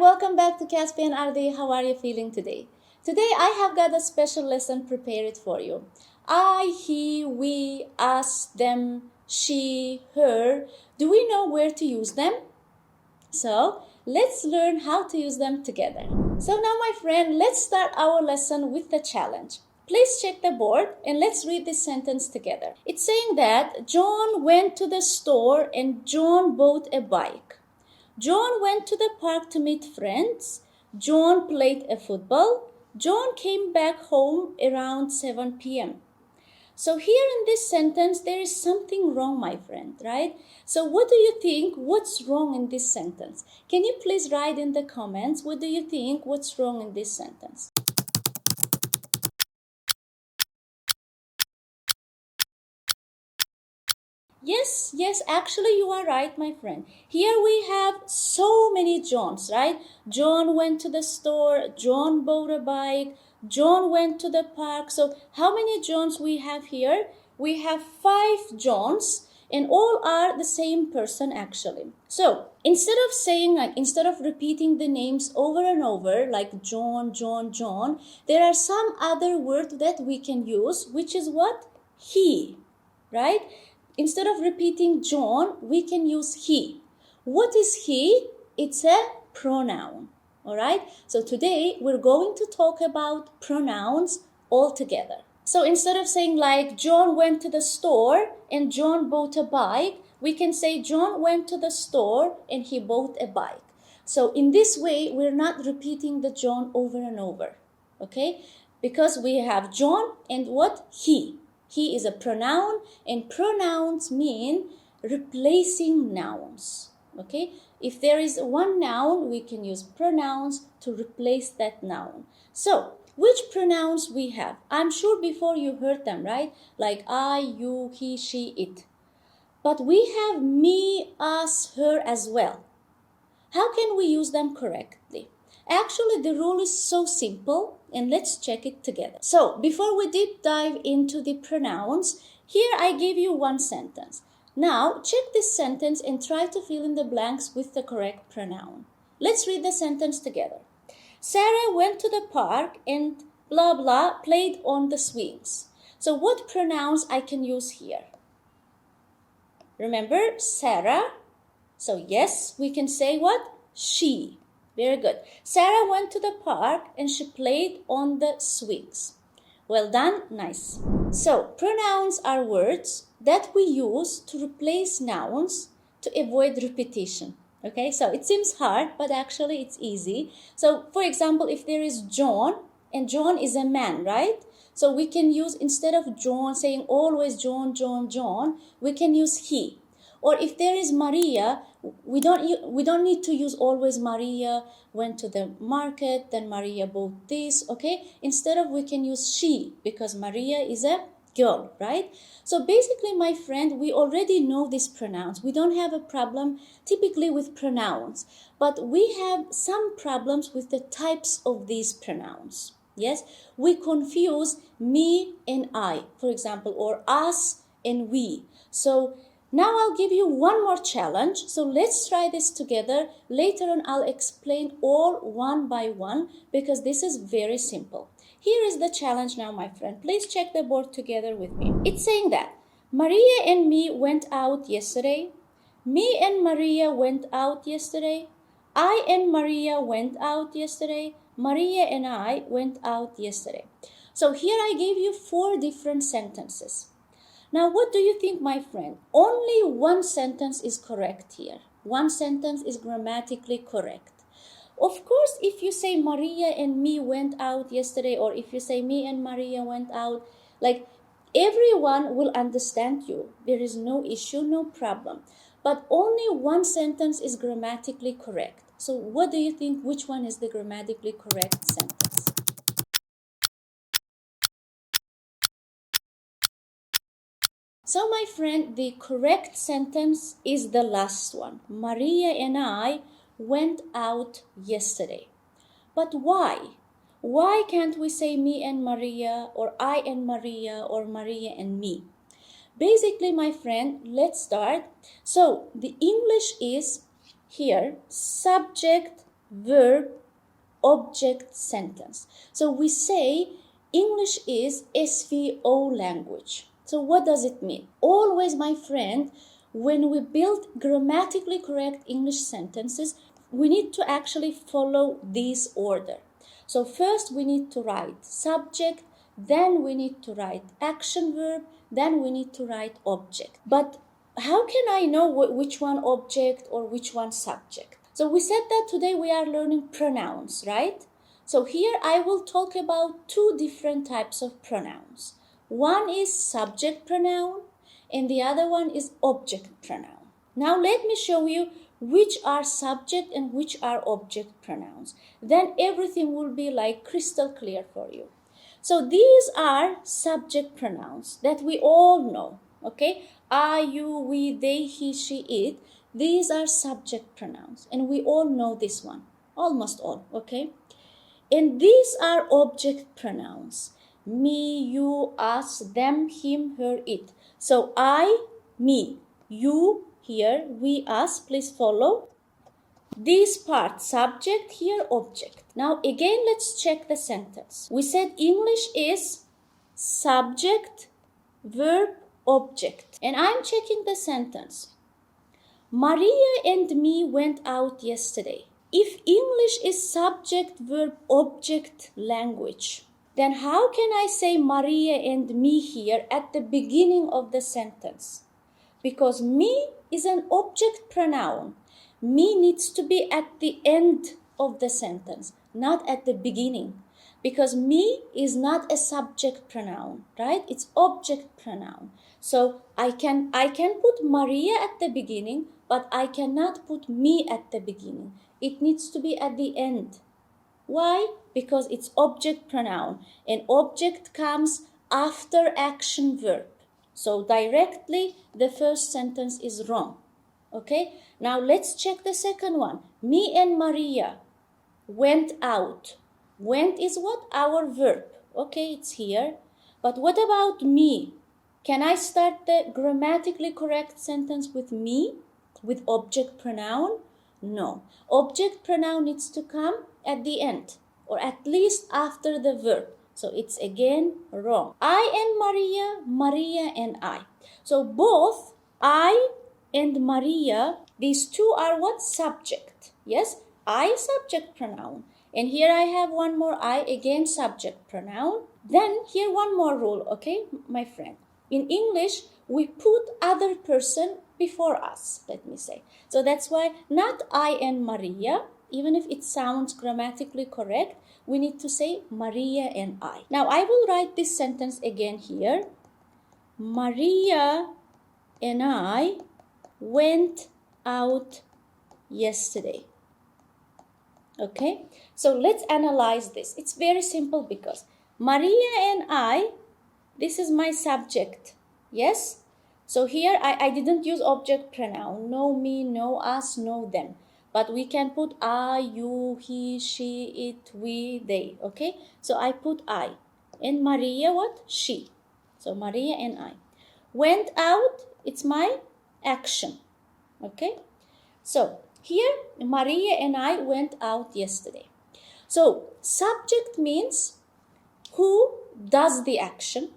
welcome back to Caspian Arzy. How are you feeling today? Today I have got a special lesson prepared for you. I, he, we, us, them, she, her. Do we know where to use them? So let's learn how to use them together. So now my friend, let's start our lesson with the challenge. Please check the board and let's read this sentence together. It's saying that John went to the store and John bought a bike. John went to the park to meet friends. John played a football. John came back home around 7 p.m. So here in this sentence, there is something wrong, my friend, right? So what do you think? What's wrong in this sentence? Can you please write in the comments, what do you think? What's wrong in this sentence? Yes, actually you are right, my friend. Here we have so many Johns, right? John went to the store, John bought a bike, John went to the park. So how many Johns we have here? We have 5 Johns and all are the same person actually. So instead of repeating the names over and over like John, there are some other words that we can use, which is what? He, right? Instead of repeating John, we can use he. What is he? It's a pronoun. All right? So today we're going to talk about pronouns all together. So instead of saying like John went to the store and John bought a bike, we can say John went to the store and he bought a bike. So in this way, we're not repeating the John over and over. Okay? Because we have John and what? He. He is a pronoun and pronouns mean replacing nouns. Okay? If there is one noun, we can use pronouns to replace that noun. So, which pronouns we have? I'm sure before you heard them, right? Like I, you, he, she, it. But we have me, us, her as well. How can we use them correctly? Actually, the rule is so simple and let's check it together. So, before we deep dive into the pronouns, here I give you one sentence. Now, check this sentence and try to fill in the blanks with the correct pronoun. Let's read the sentence together. Sarah went to the park and blah blah played on the swings. So, what pronouns I can use here? Remember, Sarah. So, yes, we can say what? She. Very good. Sarah went to the park and she played on the swings. Well done. Nice. So, pronouns are words that we use to replace nouns to avoid repetition. Okay, so it seems hard, but actually it's easy. So, for example, if there is John, and John is a man, right? So, we can use, instead of John, saying always John, we can use he. Or if there is Maria, we don't need to use always Maria went to the market, then Maria bought this, okay? Instead of, we can use she because Maria is a girl, right? So basically, my friend, we already know these pronouns. We don't have a problem typically with pronouns, but we have some problems with the types of these pronouns. Yes, we confuse me and I, for example, or us and we. So now I'll give you one more challenge. So let's try this together. Later on, I'll explain all one by one because this is very simple. Here is the challenge now, my friend. Please check the board together with me. It's saying that Maria and me went out yesterday. Me and Maria went out yesterday. I and Maria went out yesterday. Maria and I went out yesterday. So here I gave you 4 different sentences. Now, what do you think, my friend? Only one sentence is correct here. One sentence is grammatically correct. Of course, if you say Maria and me went out yesterday, or if you say me and Maria went out, like everyone will understand you. There is no issue, no problem. But only one sentence is grammatically correct. So what do you think? Which one is the grammatically correct sentence? So, my friend, the correct sentence is the last one. Maria and I went out yesterday. But why? Why can't we say me and Maria, or I and Maria, or Maria and me? Basically, my friend, let's start. So, the English is here subject verb, object sentence. So we say English is SVO language. So what does it mean? Always, my friend, when we build grammatically correct English sentences, we need to actually follow this order. So first we need to write subject, then we need to write action verb, then we need to write object. But how can I know which one object or which one subject? So we said that today we are learning pronouns, right? So here I will talk about two different types of pronouns. One is subject pronoun and the other one is object pronoun. Now let me show you which are subject and which are object pronouns. Then everything will be like crystal clear for you. So these are subject pronouns that we all know, okay? I, you, we, they, he, she, it. These are subject pronouns and we all know this one, almost all, okay? And these are object pronouns. Me, you, us, them, him, her, it. So I, me, you, here, we, us, please follow. This part, subject, here, object. Now again, let's check the sentence. We said English is subject, verb, object. And I'm checking the sentence. Maria and me went out yesterday. If English is subject, verb, object language, then how can I say Maria and me here at the beginning of the sentence? Because me is an object pronoun. Me needs to be at the end of the sentence, not at the beginning. Because me is not a subject pronoun, right? It's object pronoun. So I can put Maria at the beginning, but I cannot put me at the beginning. It needs to be at the end. Why? Because it's object pronoun. And object comes after action verb. So directly, the first sentence is wrong. Okay? Now let's check the second one. Me and Maria went out. Went is what? Our verb. Okay, it's here. But what about me? Can I start the grammatically correct sentence with me? With object pronoun? No. Object pronoun needs to come at the end, or at least after the verb. So it's again wrong. I and Maria, Maria and I. So both I and Maria, these two are what? Subject. Yes, I subject pronoun. And here I have one more I, again subject pronoun. Then here one more rule, okay, my friend. In English, we put other person before us, let me say. So that's why not I and Maria, even if it sounds grammatically correct, we need to say Maria and I. Now I will write this sentence again here. Maria and I went out yesterday. Okay, so let's analyze this. It's very simple because Maria and I, this is my subject. Yes? So here I didn't use object pronoun. No me, no us, no them. But we can put I, you, he, she, it, we, they. Okay? So I put I. And Maria what? She. So Maria and I. Went out, it's my action. Okay? So here Maria and I went out yesterday. So subject means who does the action.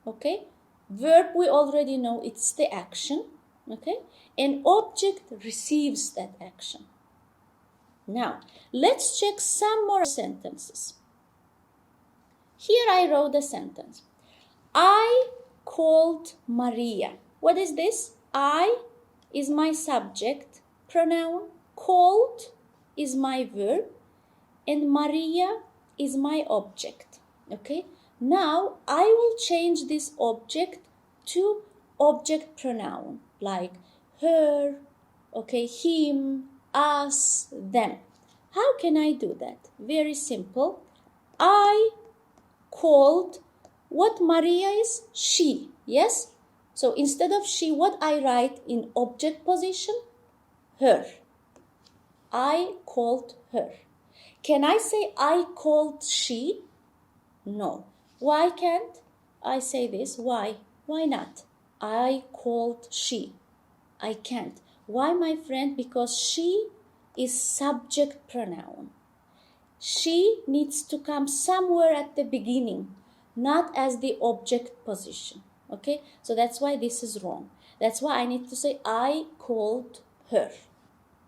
Okay? Verb, we already know it's the action. Okay? And object receives that action. Now, let's check some more sentences. Here I wrote a sentence. I called Maria. What is this? I is my subject pronoun. Called is my verb. And Maria is my object. Okay? Now, I will change this object to object pronoun, like her, okay, him, us, them. How can I do that? Very simple. I called, what Maria is? She, yes? So instead of she, what I write in object position? Her. I called her. Can I say I called she? No. Why can't I say this? Why? Why not? I called she. I can't. Why, my friend? Because she is subject pronoun. She needs to come somewhere at the beginning, not as the object position. Okay, so that's why this is wrong. That's why I need to say I called her.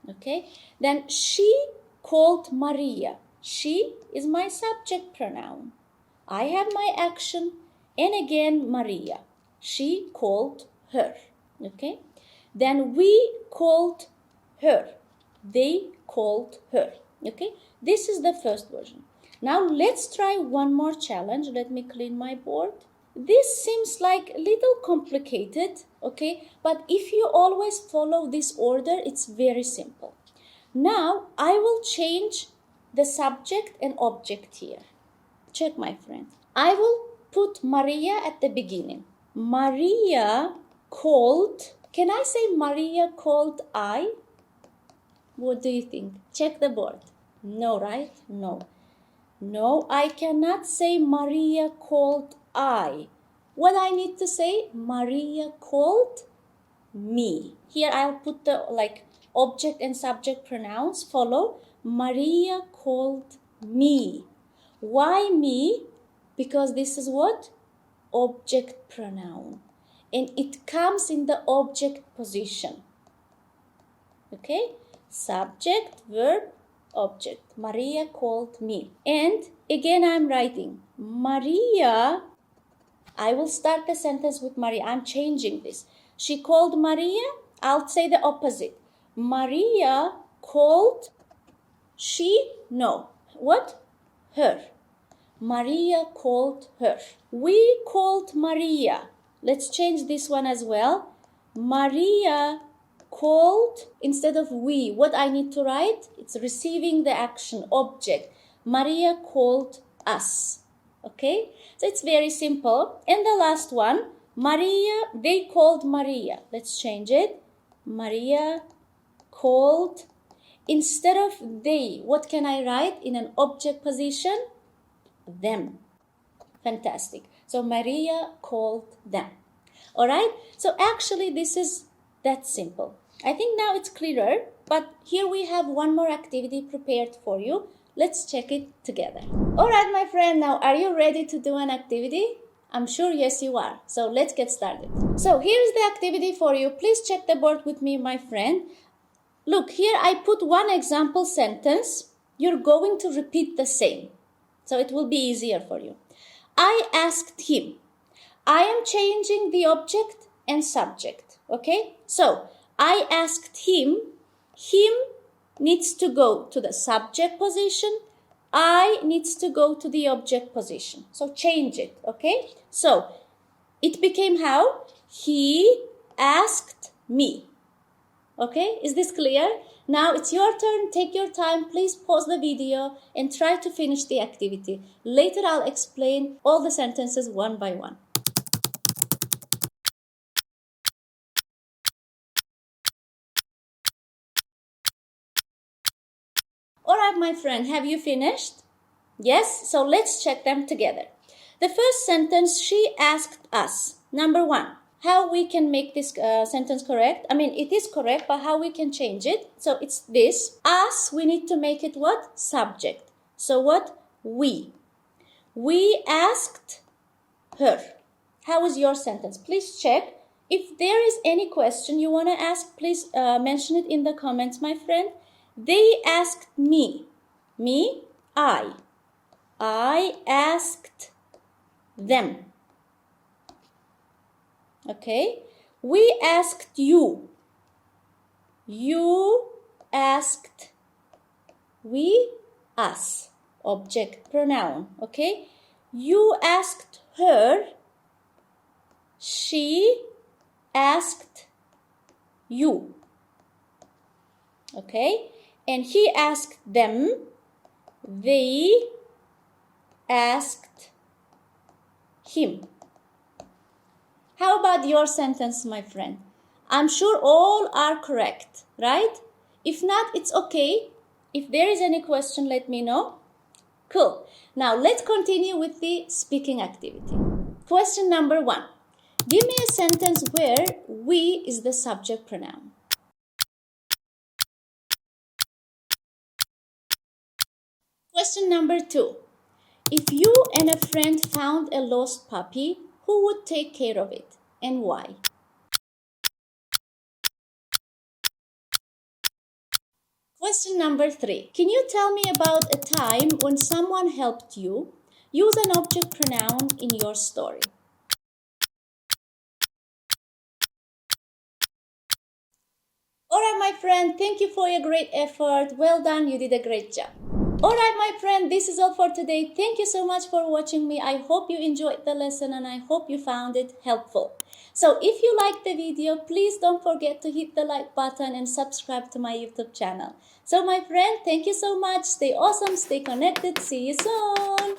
Okay, then she called Maria. She is my subject pronoun. I have my action, and again Maria. She called her. Okay, then we called her. They called her. Okay, this is the first version. Now let's try one more challenge. Let me clean my board. This seems like a little complicated, okay, but if you always follow this order, it's very simple. Now I will change the subject and object here. Check, my friend. I will put Maria at the beginning. Maria called. Can I say Maria called I? What do you think? Check the board. No, right? No. No, I cannot say Maria called I. What I need to say? Maria called me. Here I'll put the object and subject pronouns follow. Maria called me. Why me? Because this is what? Object pronoun. And it comes in the object position. Okay? Subject, verb, object. Maria called me. And again I'm writing Maria. I will start the sentence with Maria. I'm changing this. She called Maria. I'll say the opposite. Maria called she. No. What? Her. Maria called her. We called Maria. Let's change this one as well. Maria called, instead of we, what I need to write? It's receiving the action, object. Maria called us. Okay? So it's very simple. And the last one, Maria, they called Maria. Let's change it. Maria called. Instead of they, what can I write in an object position? Them. Fantastic. So Maria called them. All right? So actually this is that simple. I think now it's clearer, but here we have one more activity prepared for you. Let's check it together. All right, my friend, now are you ready to do an activity? I'm sure yes you are. So let's get started. So here's the activity for you. Please check the board with me, my friend. Look, here I put one example sentence. You're going to repeat the same. So it will be easier for you. I asked him. I am changing the object and subject. Okay? So I asked him. Him needs to go to the subject position. I needs to go to the object position. So change it. Okay? So it became how? He asked me. Okay? Is this clear? Now it's your turn. Take your time. Please pause the video and try to finish the activity. Later I'll explain all the sentences one by one. Alright, my friend, have you finished? Yes? So let's check them together. The first sentence, she asked us. Number one, how we can make this sentence correct? I mean, it is correct, but how we can change it? So it's this. Us, we need to make it what? Subject. So what? We. We asked her. How is your sentence? Please check. If there is any question you want to ask, please mention it in the comments, my friend. They asked me. Me, I. I asked them. Okay? We asked you. You asked. We, us. Object, pronoun. Okay? You asked her. She asked you. Okay? And he asked them. They asked him. How about your sentence, my friend? I'm sure all are correct, right? If not, it's okay. If there is any question, let me know. Cool. Now, let's continue with the speaking activity. Question number 1. Give me a sentence where we is the subject pronoun. Question number 2. If you and a friend found a lost puppy, who would take care of it and why? Question number 3. Can you tell me about a time when someone helped you? Use an object pronoun in your story. Alright, my friend, thank you for your great effort. Well done, you did a great job. Alright, my friend, this is all for today. Thank you so much for watching me. I hope you enjoyed the lesson and I hope you found it helpful. So if you liked the video, please don't forget to hit the like button and subscribe to my YouTube channel. So my friend, thank you so much. Stay awesome, stay connected. See you soon.